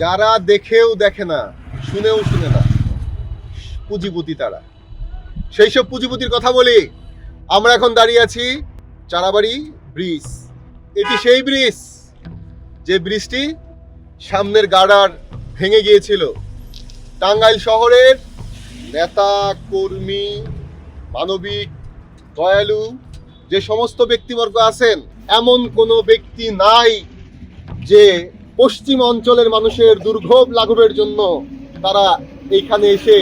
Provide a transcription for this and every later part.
যারা দেখেও দেখে না, শুনেও শুনে না, পুঁজিপতি তারা। সেই সব পুঁজিপতির কথা বলি। আমরা এখন দাঁড়িয়ে আছি চারাবাড়ি ব্রিজ। এটি সেই ব্রিজ যে ব্রিজটি সামনের গার্ডার ভেঙে গিয়েছিল। টাঙ্গাইল শহরের নেতা কর্মী, মানবিক, দয়ালু যে সমস্ত ব্যক্তিবর্গ আছেন, এমন কোনো ব্যক্তি নাই যে পশ্চিম অঞ্চলের মানুষের দুর্ভোগ লাঘবের জন্য তারা এইখানে এসে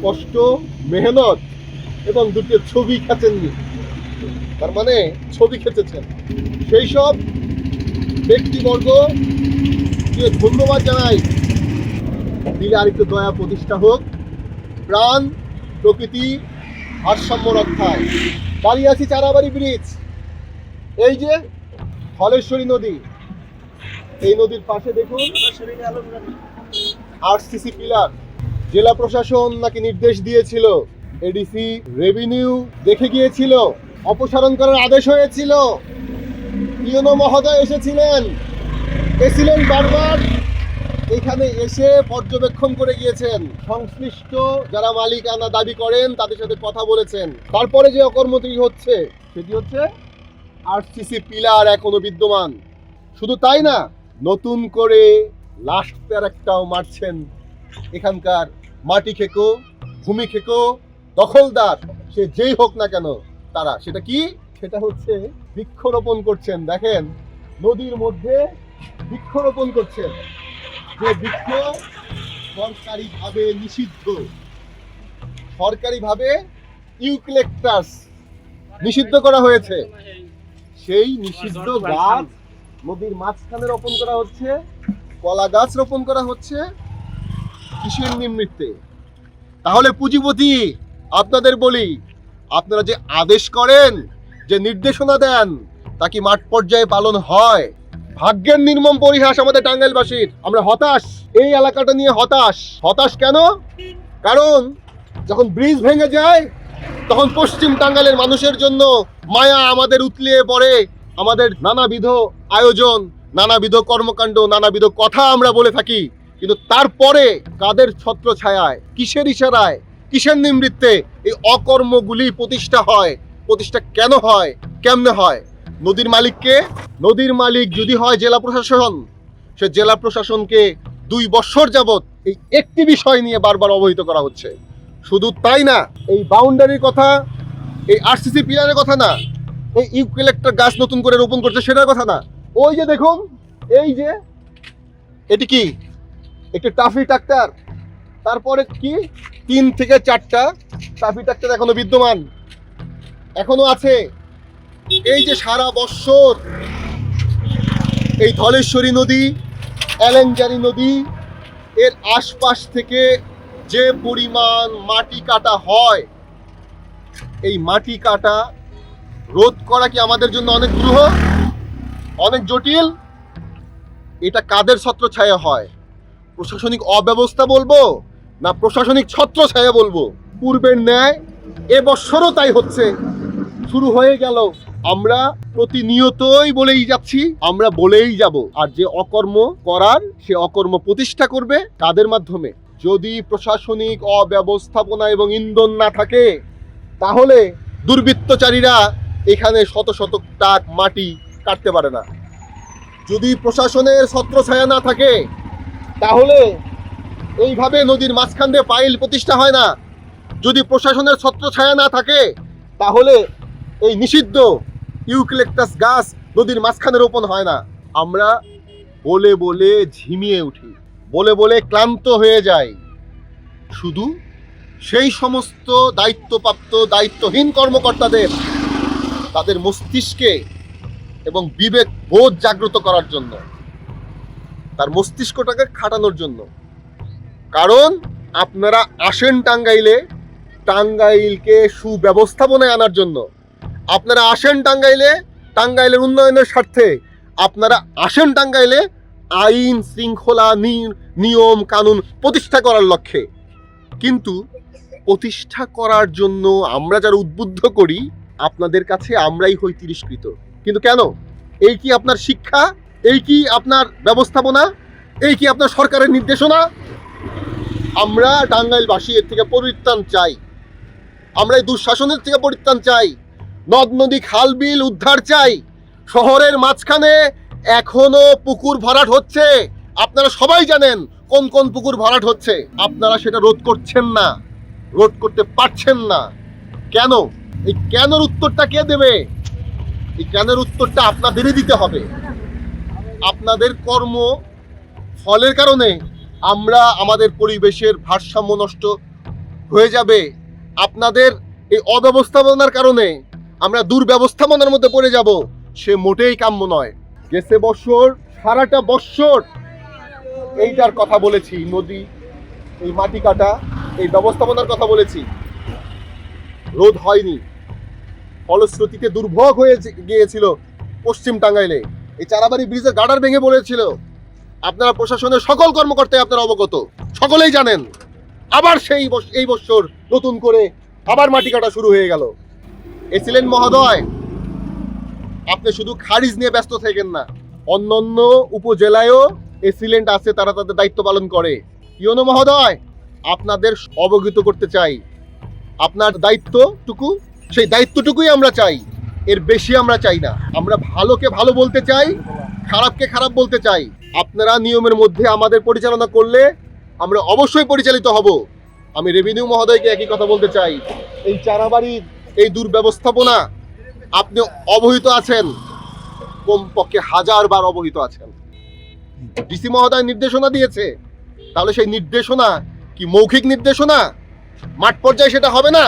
কষ্ট, মেহনত এবং দুটো ছবি খেঁচেননি। তার মানে ছবি খেঁচেছেন সেই সব ব্যক্তিবর্গ কে ধন্যবাদ জানাই। দিলে আরেকটু দয়া প্রতিষ্ঠা হোক, প্রাণ প্রকৃতি ভারসাম্য রক্ষায়। দাঁড়িয়ে আছি চারাবাড়ি ব্রিজ। এই যে ধলেশ্বরী নদী, এই নদীর পাশে দেখুন আরসিসি পিলার। জেলা প্রশাসন নাকি নির্দেশ দিয়েছিল, এডিসি রেভিনিউ দেখে গিয়েছিল, অপসারণ করার আদেশ হয়েছিল। ইউনো মহোদয় এসেছিলেন বারবার, এখানে এসে পর্যবেক্ষণ করে গিয়েছেন, সংশ্লিষ্ট যারা মালিকানা দাবি করেন তাদের সাথে কথা বলেছেন। তারপরে যে অকর্মটি হচ্ছে সেটি হচ্ছে আরসিসি পিলার এখনো বিদ্যমান। শুধু তাই না, নতুন করে লাস্ট প্যারাকটাও মারছেন এখানকার মাটি খেকো, ভূমি খেকো, দখলদার সে যেই হোক না কেন তারা। সেটা কি? সেটা হচ্ছে বৃক্ষরোপণ করছেন। দেখেন নদীর মধ্যে বৃক্ষরোপণ করছেন, যে বৃক্ষ সরকারিভাবে নিষিদ্ধ। সরকারিভাবে ইউক্যালিপটাস নিষিদ্ধ করা হয়েছে। সেই নিষিদ্ধ গাছ নদীর মাঝখানে রোপণ করা হচ্ছে, কলা গাছ রোপণ করা হচ্ছে। কিসের নিমিত্তে? তাহলে পুঁজিপতি আপনাদের বলি, আপনারা যে আদেশ করেন, যে নির্দেশনা দেন, তা কি মাঠ পর্যায়ে পালন হয়? ভাগ্যের নির্মম পরিহাস আমাদের টাঙ্গাইলবাসীর। আমরা হতাশ, এই এলাকাটা নিয়ে হতাশ কেন? কারণ যখন ব্রিজ ভেঙে যায় তখন পশ্চিম টাঙ্গাইলের মানুষের জন্য মায়া আমাদের উতলিয়ে পড়ে। আমাদের নানাবিধ আয়োজন, নানাবিধ কর্মকাণ্ড, নানাবিধ কথা আমরা বলে থাকি, কিন্তু তারপরে কাদের ছত্র ছায়ায়, কিসের ইশারায়, কিসের নিমিত্তে এই অকর্মগুলি প্রতিষ্ঠা হয়? প্রতিষ্ঠা কেন হয়, কেমনে হয়? নদীর মালিককে? নদীর মালিক যদি হয় জেলা প্রশাসন, সে জেলা প্রশাসনকে 2 বছর যাবত এই একটি বিষয় নিয়ে বারবার অবহিত করা হচ্ছে। শুধু তাই না, এই বাউন্ডারির কথা, এই আরসিসি পিলারের কথা না, এই ইউক্যালিপটাস গাছ নতুন করে রোপণ করছে সেটার কথা না। ওই যে দেখুন, এই যে এটি কি? একটি টাফি ট্রাক্টর, তারপরে কি 3 থেকে 4টা টাফি ট্রাক্টর এখনো বিদ্যমান, এখনো আছে। এই যে সারা বছর এই ধলেশ্বরী নদী, এলেঙ্গারি নদী এর আশপাশ থেকে যে পরিমাণ মাটি কাটা হয়, এই মাটি কাটা রোধ করা কি আমাদের জন্য অনেক দুরূহ, অনেক জটিল? এটা কাদের ছত্রছায়া হয়? প্রশাসনিক অব্যবস্থা বলবো না প্রশাসনিক ছত্রছায়া বলবো? পূর্বের ন্যায় এবছরও তাই হচ্ছে, শুরু হয়ে গেল। আমরা প্রতিনিয়তই বলেই যাচ্ছি, আমরা বলেই যাব। আর যে অকর্ম করার, সে অকর্ম প্রতিষ্ঠা করবে কাদের মাধ্যমে? যদি প্রশাসনিক অব্যবস্থাপনা এবং ইন্ধন না থাকে, তাহলে দুর্বৃত্তচারীরা এখানে শত শত টাক মাটি কাটতে পারে না। যদি প্রশাসনের ছত্রছায়া না থাকে, তাহলে এইভাবে নদীর মাঝখান দিয়ে পাইল প্রতিষ্ঠা হয় না। যদি প্রশাসনের ছত্রছায়া না থাকে, তাহলে এই নিষিদ্ধ ইউক্যালিপটাস গাছ নদীর মাঝখানে রোপণ হয় না। আমরা বলে বলে ঝিমিয়ে উঠি, বলে বলে ক্লান্ত হয়ে যাই। শুধু সেই সমস্ত দায়িত্বপ্রাপ্ত, দায়িত্বহীন কর্মকর্তাদের তাদের মস্তিষ্কে এবং বিবেক বোধ জাগ্রত করার জন্য, তার মস্তিষ্কটাকে খাটানোর জন্য। কারণ আপনারা আসেন টাঙ্গাইলে, টাঙ্গাইলকে সুব্যবস্থাপনায় আনার জন্য। আপনারা আসেন টাঙ্গাইলে টাঙ্গাইলের উন্নয়নের স্বার্থে। আপনারা আসেন টাঙ্গাইলে আইন শৃঙ্খলা, নিয়ম কানুন প্রতিষ্ঠা করার লক্ষ্যে। কিন্তু প্রতিষ্ঠা করার জন্য আমরা যারা উদ্বুদ্ধ করি, আপনাদের কাছে আমরাই হই তিরস্কৃত। কিন্তু কেন? এই কি আপনার শিক্ষা? এই কি আপনার ব্যবস্থাপনা? এই কি আপনার সরকারের নির্দেশনা? আমরা টাঙ্গাইলবাসী এর থেকে পরিত্রাণ চাই, আমরা এই দুঃশাসনের থেকে পরিত্রাণ চাই, নদ নদী খাল বিল উদ্ধার চাই। শহরের মাঝখানে এখনো পুকুর ভরাট হচ্ছে, আপনারা সবাই জানেন কোন কোন পুকুর ভরাট হচ্ছে। আপনারা সেটা রোধ করছেন না, রোধ করতে পারছেন না। কেন? এই কেনর উত্তরটা কে দেবে? এই কেনর উত্তরটা আপনাদেরই দিতে হবে। আপনাদের কর্ম ফলের কারণে আমরা আমাদের পরিবেশের ভারসাম্য নষ্ট হয়ে যাবে। আপনাদের এই অব্যবস্থাপনার কারণে আমরা দুর্ব্যবস্থাপনার মধ্যে পড়ে যাব, সে মোটেই কাম্য নয়। গেছে বছর সারাটা বছর এইটার কথা বলেছি, নদী, এই মাটি কাটা, এই ব্যবস্থাপনার কথা বলেছি, রোধ হয়নি। ফলশ্রুতিতে দুর্ভোগ হয়ে গিয়েছিল পশ্চিম টাঙ্গাইলে। এই চারাবাড়ি ব্রিজের গার্ডার ভেঙে পড়েছিল। আপনারা প্রশাসনের সকল কর্মকর্তাই আপনারা অবগত, সকলেই জানেন। আবার এই বছর নতুন করে আবার মাটি কাটা শুরু হয়ে গেল। এসিলেন মহোদয়, আপনি শুধু খারিজ নিয়ে ব্যস্ত থাকেন না, অন্যান্য উপজেলায়ও এসিলেন্ট আছে, তারা তাদের দায়িত্ব পালন করে। ইউনো মহোদয়, আপনাদের অবগত করতে চাই, আপনার দায়িত্বটুকু, সেই দায়িত্বটুকুই আমরা চাই, এর বেশি আমরা চাই না। আমরা ভালোকে ভালো বলতে চাই, খারাপকে খারাপ বলতে চাই। আপনারা নিয়মের মধ্যে আমাদের পরিচালনা করলে আমরা অবশ্যই পরিচালিত হব। আমি রেভিনিউ মহোদয়কে একই কথা বলতে চাই, এই চারাবাড়ির এই দুর্ব্যবস্থাপনা আপনি অবহিত আছেন, কমপক্ষে 1000 বার অবহিত আছেন। ডিসি মহোদয় নির্দেশনা দিয়েছে, তাহলে সেই নির্দেশনা কি মৌখিক নির্দেশনা? মাঠ পর্যায়ে সেটা হবে না,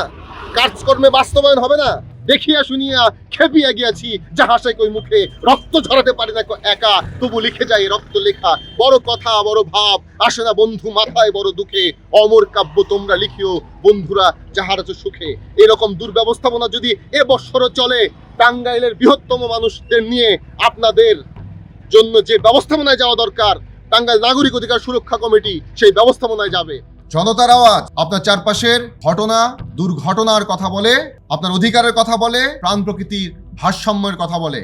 কাজকর্মে বাস্তবায়ন হবে না। দেখিয়া শুনিয়া খেপিয়া গিয়াছি, যাহাসে কই মুখে রক্ত ঝরাতে পারি না একা, তবু লিখে যাই রক্ত লেখা। বড় কথা বড় ভাব আসে না বন্ধু মাথায় বড় দুঃখে, অমর কাব্য তোমরা লিখিও বন্ধুরা যাহার আছে সুখে। এরকম দুর্ব্যবস্থাপনা যদি এ বৎসরও চলে, টাঙ্গাইলের বৃহত্তম মানুষদের নিয়ে আপনাদের জন্য যে ব্যবস্থাপনায় যাওয়া দরকার, টাঙ্গাইল নাগরিক অধিকার সুরক্ষা কমিটি সেই ব্যবস্থাপনায় যাবে। জনতার আওয়াজ আপনার চারপাশের ঘটনা, দুর্ঘটনার কথা বলে, আপনার অধিকারের কথা বলে, প্রাণ প্রকৃতির ভারসাম্যের কথা বলে।